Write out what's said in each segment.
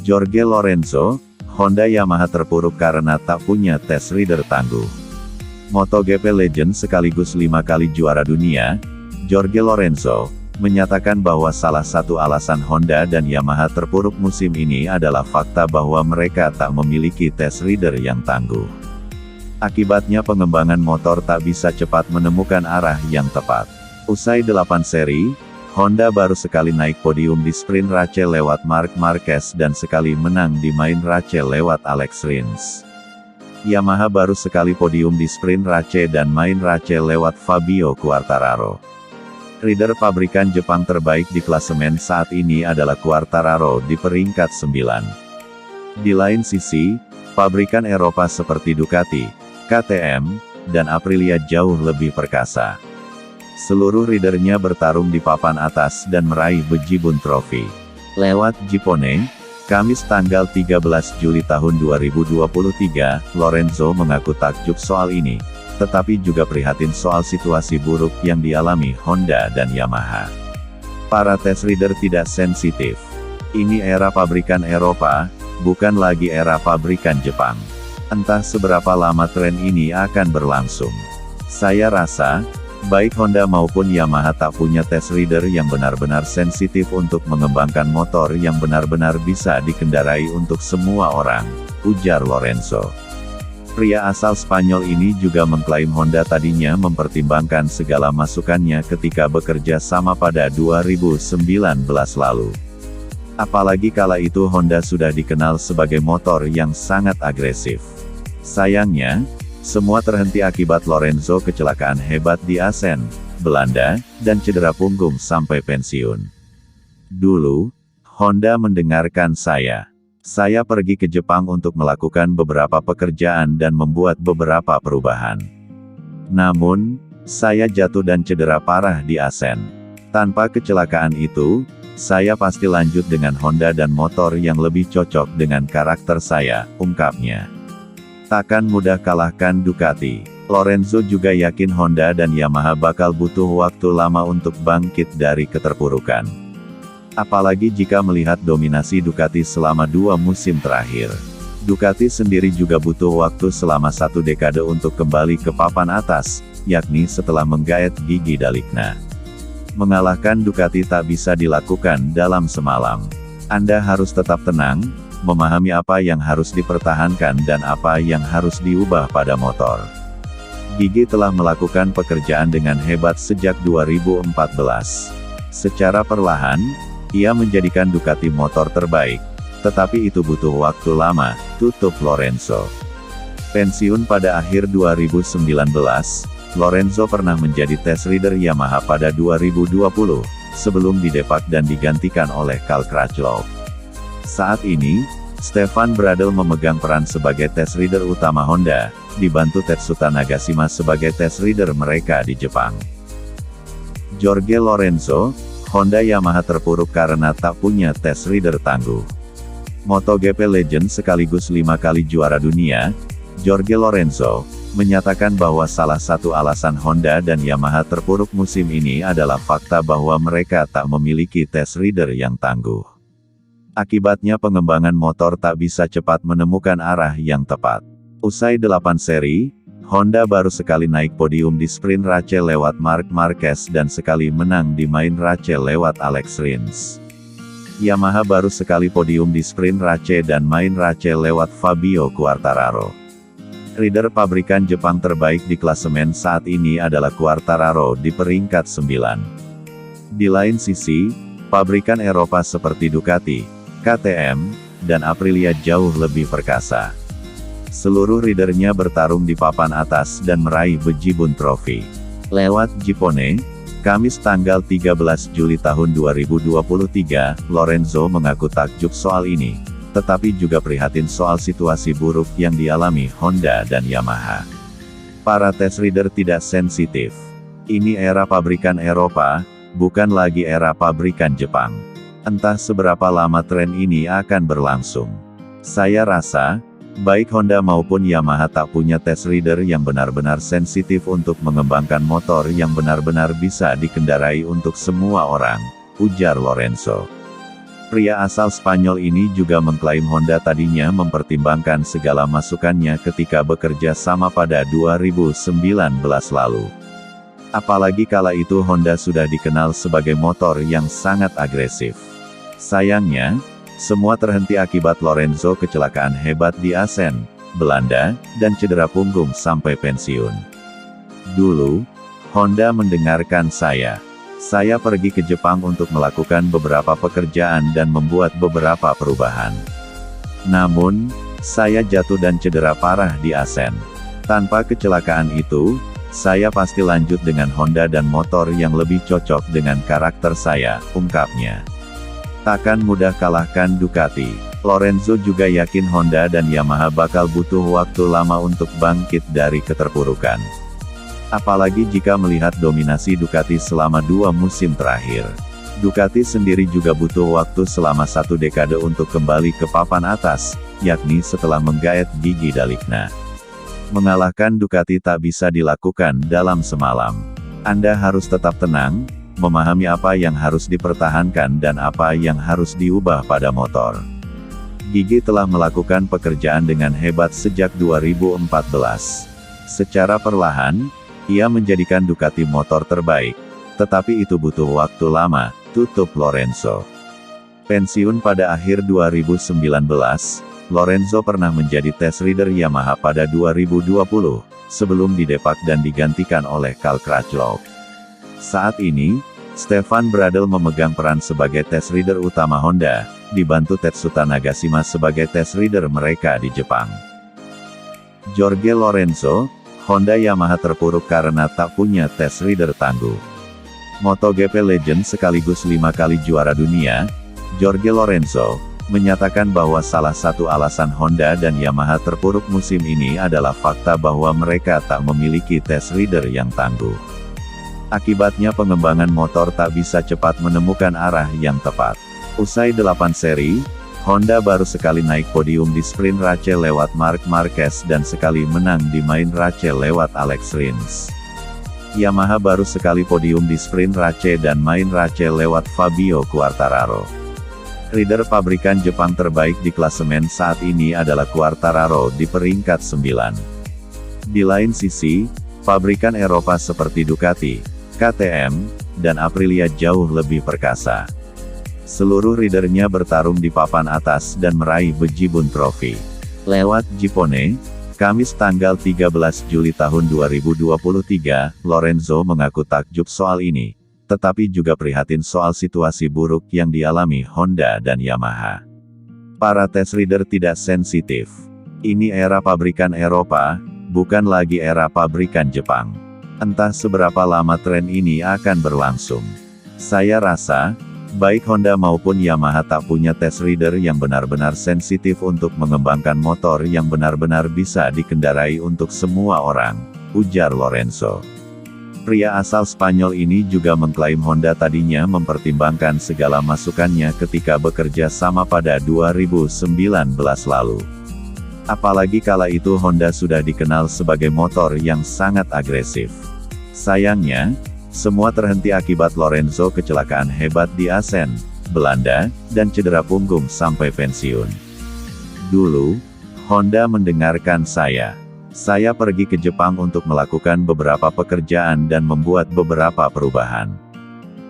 Jorge Lorenzo, Honda Yamaha terpuruk karena tak punya test reader tangguh. MotoGP legend sekaligus 5 kali juara dunia, Jorge Lorenzo, menyatakan bahwa salah satu alasan Honda dan Yamaha terpuruk musim ini adalah fakta bahwa mereka tak memiliki test reader yang tangguh. Akibatnya pengembangan motor tak bisa cepat menemukan arah yang tepat. Usai 8 seri, Honda baru sekali naik podium di sprint Racel lewat Marc Marquez dan sekali menang di main Racel lewat Alex Rins. Yamaha baru sekali podium di sprint Racel dan main Racel lewat Fabio Quartararo. Rider pabrikan Jepang terbaik di klasemen saat ini adalah Quartararo di peringkat 9. Di lain sisi, pabrikan Eropa seperti Ducati, KTM, dan Aprilia jauh lebih perkasa. Seluruh ridernya bertarung di papan atas dan meraih bejibun trofi. Lewat Gipone, Kamis tanggal 13 Juli tahun 2023, Lorenzo mengaku takjub soal ini, tetapi juga prihatin soal situasi buruk yang dialami Honda dan Yamaha. Para test reader tidak sensitif. Ini era pabrikan Eropa, bukan lagi era pabrikan Jepang. Entah seberapa lama tren ini akan berlangsung. Saya rasa, baik Honda maupun Yamaha tak punya test reader yang benar-benar sensitif untuk mengembangkan motor yang benar-benar bisa dikendarai untuk semua orang, ujar Lorenzo. Pria asal Spanyol ini juga mengklaim Honda tadinya mempertimbangkan segala masukannya ketika bekerja sama pada 2019 lalu. Apalagi kala itu Honda sudah dikenal sebagai motor yang sangat agresif. Sayangnya, semua terhenti akibat Lorenzo kecelakaan hebat di Assen, Belanda, dan cedera punggung sampai pensiun. Dulu, Honda mendengarkan saya. Saya pergi ke Jepang untuk melakukan beberapa pekerjaan dan membuat beberapa perubahan. Namun, saya jatuh dan cedera parah di Assen. Tanpa kecelakaan itu, saya pasti lanjut dengan Honda dan motor yang lebih cocok dengan karakter saya, ungkapnya. Takkan mudah kalahkan Ducati. Lorenzo juga yakin Honda dan Yamaha bakal butuh waktu lama untuk bangkit dari keterpurukan. Apalagi jika melihat dominasi Ducati selama 2 musim terakhir. Ducati sendiri juga butuh waktu selama 1 dekade untuk kembali ke papan atas, yakni setelah menggaet Gigi D'Aligna. Mengalahkan Ducati tak bisa dilakukan dalam semalam. Anda harus tetap tenang, memahami apa yang harus dipertahankan dan apa yang harus diubah pada motor. Gigi telah melakukan pekerjaan dengan hebat sejak 2014. Secara perlahan, ia menjadikan Ducati motor terbaik, tetapi itu butuh waktu lama, tutup Lorenzo. Pensiun pada akhir 2019, Lorenzo pernah menjadi test reader Yamaha pada 2020, sebelum didepak dan digantikan oleh Cal Crutchlow. Saat ini, Stefan Bradl memegang peran sebagai test reader utama Honda, dibantu Tetsuta Nagashima sebagai test reader mereka di Jepang. Jorge Lorenzo, Honda Yamaha terpuruk karena tak punya test reader tangguh. MotoGP legend sekaligus 5 kali juara dunia, Jorge Lorenzo, menyatakan bahwa salah satu alasan Honda dan Yamaha terpuruk musim ini adalah fakta bahwa mereka tak memiliki test reader yang tangguh. Akibatnya pengembangan motor tak bisa cepat menemukan arah yang tepat. Usai 8 seri, Honda baru sekali naik podium di sprint Racel lewat Marc Marquez dan sekali menang di main Racel lewat Alex Rins. Yamaha baru sekali podium di sprint Racel dan main Racel lewat Fabio Quartararo. Rider pabrikan Jepang terbaik di klasemen saat ini adalah Quartararo di peringkat 9. Di lain sisi, pabrikan Eropa seperti Ducati, KTM, dan Aprilia jauh lebih perkasa. Seluruh ridernya bertarung di papan atas dan meraih bejibun trofi. Lewat Gipone, Kamis tanggal 13 Juli tahun 2023, Lorenzo mengaku takjub soal ini, tetapi juga prihatin soal situasi buruk yang dialami Honda dan Yamaha. Para test reader tidak sensitif. Ini era pabrikan Eropa, bukan lagi era pabrikan Jepang. Entah seberapa lama tren ini akan berlangsung. Saya rasa, baik Honda maupun Yamaha tak punya test reader yang benar-benar sensitif untuk mengembangkan motor yang benar-benar bisa dikendarai untuk semua orang, ujar Lorenzo. Pria asal Spanyol ini juga mengklaim Honda tadinya mempertimbangkan segala masukannya ketika bekerja sama pada 2019 lalu. Apalagi kala itu Honda sudah dikenal sebagai motor yang sangat agresif. Sayangnya, semua terhenti akibat Lorenzo kecelakaan hebat di Assen, Belanda, dan cedera punggung sampai pensiun. Dulu, Honda mendengarkan saya. Saya pergi ke Jepang untuk melakukan beberapa pekerjaan dan membuat beberapa perubahan. Namun, saya jatuh dan cedera parah di Assen. Tanpa kecelakaan itu, saya pasti lanjut dengan Honda dan motor yang lebih cocok dengan karakter saya, ungkapnya. Takkan mudah kalahkan Ducati. Lorenzo juga yakin Honda dan Yamaha bakal butuh waktu lama untuk bangkit dari keterpurukan. Apalagi jika melihat dominasi Ducati selama 2 musim terakhir. Ducati sendiri juga butuh waktu selama 1 dekade untuk kembali ke papan atas, yakni setelah menggaet Gigi D'Aligna. Mengalahkan Ducati tak bisa dilakukan dalam semalam. Anda harus tetap tenang, memahami apa yang harus dipertahankan dan apa yang harus diubah pada motor. Gigi telah melakukan pekerjaan dengan hebat sejak 2014. Secara perlahan, ia menjadikan Ducati motor terbaik. Tetapi itu butuh waktu lama, tutup Lorenzo. Pensiun pada akhir 2019, Lorenzo pernah menjadi test rider Yamaha pada 2020, sebelum didepak dan digantikan oleh Cal Crutchlow. Saat ini, Stefan Bradl memegang peran sebagai test rider utama Honda, dibantu Tetsuta Nagashima sebagai test rider mereka di Jepang. Jorge Lorenzo, Honda Yamaha terpuruk karena tak punya test rider tangguh. MotoGP legend sekaligus 5 kali juara dunia, Jorge Lorenzo, menyatakan bahwa salah satu alasan Honda dan Yamaha terpuruk musim ini adalah fakta bahwa mereka tak memiliki test rider yang tangguh. Akibatnya pengembangan motor tak bisa cepat menemukan arah yang tepat. Usai 8 seri, Honda baru sekali naik podium di sprint Race lewat Marc Marquez dan sekali menang di main Race lewat Alex Rins. Yamaha baru sekali podium di sprint Race dan main Race lewat Fabio Quartararo. Rider pabrikan Jepang terbaik di klasemen saat ini adalah Quartararo di peringkat 9. Di lain sisi, pabrikan Eropa seperti Ducati, KTM, dan Aprilia jauh lebih perkasa. Seluruh ridernya bertarung di papan atas dan meraih bejibun trofi. Lewat Gipone, Kamis tanggal 13 Juli tahun 2023, Lorenzo mengaku takjub soal ini, tetapi juga prihatin soal situasi buruk yang dialami Honda dan Yamaha. Para test rider tidak sensitif. Ini era pabrikan Eropa, bukan lagi era pabrikan Jepang. Entah seberapa lama tren ini akan berlangsung. Saya rasa, baik Honda maupun Yamaha tak punya test rider yang benar-benar sensitif untuk mengembangkan motor yang benar-benar bisa dikendarai untuk semua orang, ujar Lorenzo. Pria asal Spanyol ini juga mengklaim Honda tadinya mempertimbangkan segala masukannya ketika bekerja sama pada 2019 lalu. Apalagi kala itu Honda sudah dikenal sebagai motor yang sangat agresif. Sayangnya, semua terhenti akibat Lorenzo kecelakaan hebat di Assen, Belanda, dan cedera punggung sampai pensiun. Dulu, Honda mendengarkan saya. Saya pergi ke Jepang untuk melakukan beberapa pekerjaan dan membuat beberapa perubahan.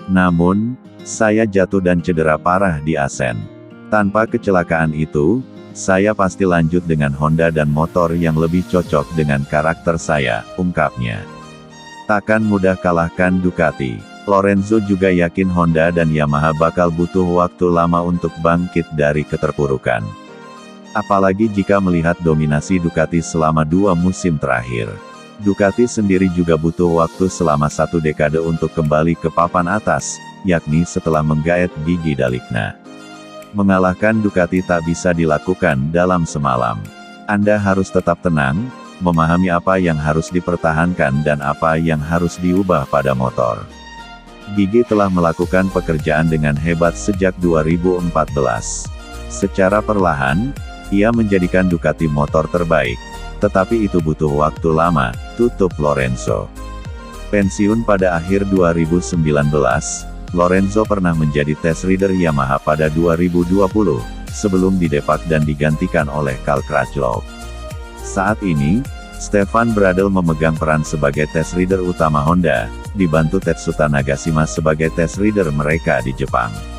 Namun, saya jatuh dan cedera parah di Assen. Tanpa kecelakaan itu, saya pasti lanjut dengan Honda dan motor yang lebih cocok dengan karakter saya, ungkapnya. Takkan mudah kalahkan Ducati. Lorenzo juga yakin Honda dan Yamaha bakal butuh waktu lama untuk bangkit dari keterpurukan. Apalagi jika melihat dominasi Ducati selama 2 musim terakhir. Ducati sendiri juga butuh waktu selama 1 dekade untuk kembali ke papan atas, yakni setelah menggaet Gigi D'Aligna. Mengalahkan Ducati tak bisa dilakukan dalam semalam. Anda harus tetap tenang, memahami apa yang harus dipertahankan dan apa yang harus diubah pada motor. Gigi telah melakukan pekerjaan dengan hebat sejak 2014. Secara perlahan, ia menjadikan Ducati motor terbaik, tetapi itu butuh waktu lama, tutup Lorenzo. Pensiun pada akhir 2019, Lorenzo pernah menjadi test rider Yamaha pada 2020, sebelum didepak dan digantikan oleh Cal Crutchlow. Saat ini, Stefan Bradl memegang peran sebagai test rider utama Honda, dibantu Tetsuta Nagashima sebagai test rider mereka di Jepang.